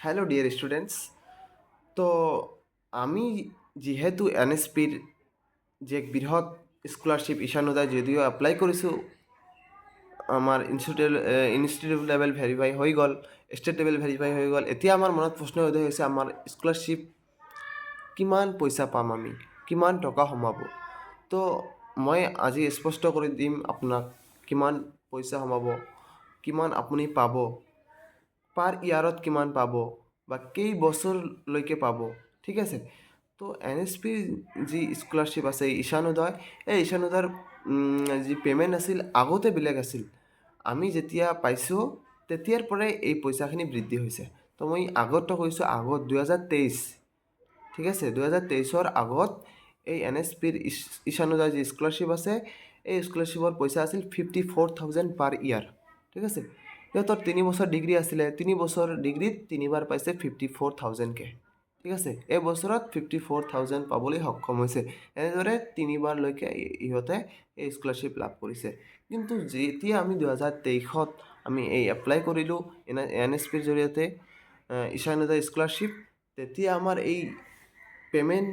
Hello dear students. তো আমি যিহেতু এনএসপিৰ যে এক বৃহৎ স্কলাৰশ্বিপ ঈশানোদয় যদিও এপ্লাই কৰিছোঁ, আমাৰ ইনষ্টিটিউট লেভেল ভেৰিফাই হৈ গ'ল, ষ্টেট লেভেল ভেৰিফাই হৈ গ'ল। এতিয়া আমাৰ মনত প্ৰশ্ন উদয় হৈছে, আমাৰ স্কলাৰশ্বিপ কিমান পইচা পাম, আমি কিমান টকা সোমাব। তো মই আজি স্পষ্ট কৰি দিম আপোনাক কিমান পইচা সোমাব, কিমান আপুনি পাব, পাৰ ইয়াৰত কিমান পাব বা কেইবছৰলৈকে পাব, ঠিক আছে। তো এন এছ পিৰ যি স্কলাৰশ্বিপ আছে ঈশানোদয়, এই ঈশানোদয়ৰ যি পে'মেণ্ট আছিল আগতে বেলেগ আছিল। আমি যেতিয়া পাইছোঁ তেতিয়াৰ পৰাই এই পইচাখিনি বৃদ্ধি হৈছে। তো মই আগতো কৈছোঁ, আগত 2023, ঠিক আছে, 2023-ৰ আগত এই এন এছ পিৰ ঈশানোদয় যি স্কলাৰশ্বিপ আছে, এই স্কলাৰশ্বিপৰ পইচা আছিল 54,000 পাৰ ইয়াৰ, ঠিক আছে। সিহঁতৰ 3 বছৰ ডিগ্ৰী আছিলে, 3 বছৰ ডিগ্ৰীত 3বাৰ পাইছে 54,000কৈ, ঠিক আছে। এই বছৰত 54,000 পাবলৈ সক্ষম হৈছে। এনেদৰে 3বাৰলৈকে ইহঁতে এই স্কলাৰশ্বিপ লাভ কৰিছে। কিন্তু যেতিয়া আমি 2023-ত আমি এই এপ্লাই কৰিলোঁ এন এছ পিৰ জৰিয়তে ঈশানোদয় স্কলাৰশ্বিপ, তেতিয়া আমাৰ এই পে'মেণ্ট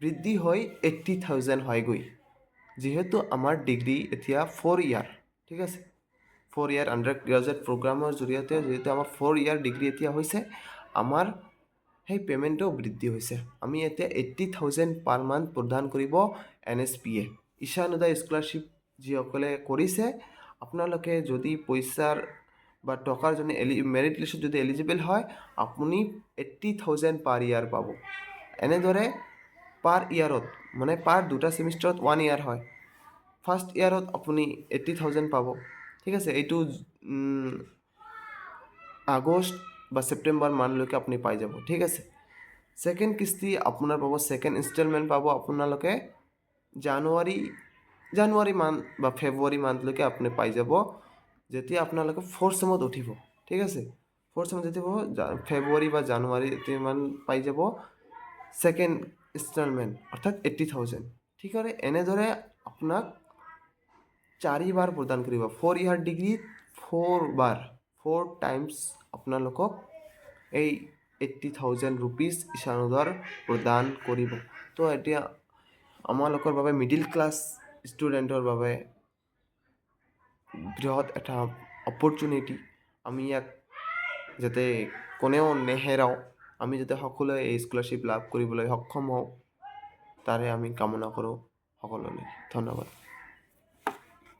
বৃদ্ধি হৈ 80,000 হয়গৈ। যিহেতু আমাৰ ডিগ্ৰী এতিয়া 4 ইয়াৰ, ঠিক আছে, 4 ইয়াৰ আণ্ডাৰ গ্ৰেজুৱেট প্ৰগ্ৰামৰ জৰিয়তে যিহেতু আমাৰ 4 ইয়াৰ ডিগ্ৰী এতিয়া হৈছে, আমাৰ সেই পে'মেণ্টটো বৃদ্ধি হৈছে। আমি এতিয়া 80,000 পাৰ মান্থ প্ৰদান কৰিব এন এছ পিয়ে। ঈশানোদয় স্কলাৰশ্বিপ যিসকলে কৰিছে, আপোনালোকে যদি পইচাৰ বা টকাৰ যদি মেৰিট লিষ্টত যদি এলিজিবল হয়, আপুনি 80,000 পাৰ ইয়াৰ পাব। এনেদৰে পাৰ ইয়াৰত, মানে পাৰ দুটা ছেমিষ্টাৰত 1 ইয়াৰ হয়। ফাৰ্ষ্ট ইয়াৰত আপুনি 80,000 পাব, ঠিক আছে। এইটো আগষ্ট বা ছেপ্টেম্বৰ মানলৈকে আপুনি পাই যাব, ঠিক আছে। ছেকেণ্ড কিস্তি আপোনাৰ পাব, ছেকেণ্ড ইনষ্টলমেণ্ট পাব আপোনালোকে জানুৱাৰী মান্থ বা ফেব্ৰুৱাৰী মান্থলৈকে আপুনি পাই যাব, যেতিয়া আপোনালোকে 4th চেমত উঠিব, ঠিক আছে। 4th চেমত যেতিয়া ফেব্ৰুৱাৰী বা জানুৱাৰী মান পাই যাব ছেকেণ্ড ইনষ্টলমেণ্ট, অৰ্থাৎ 80,000, ঠিক আছে। এনেদৰে আপোনাক 4বাৰ প্ৰদান কৰিব। 4 ইয়াৰ ডিগ্ৰীত 4 টাইমছ আপোনালোকক এই 80,000 ৰুপিজ ঈশানোদয় প্ৰদান কৰিব। তো এতিয়া আমালোকৰ বাবে, মিডিল ক্লাছ ষ্টুডেণ্টৰ বাবে বৃহৎ এটা অপৰচুনিটি। আমি ইয়াক যাতে কোনেও নেহেৰাওঁ, আমি যাতে সকলোৱে এই স্কলাৰশ্বিপ লাভ কৰিবলৈ সক্ষম হওঁ, তাৰে আমি কামনা কৰোঁ সকলোলৈ। ধন্যবাদ।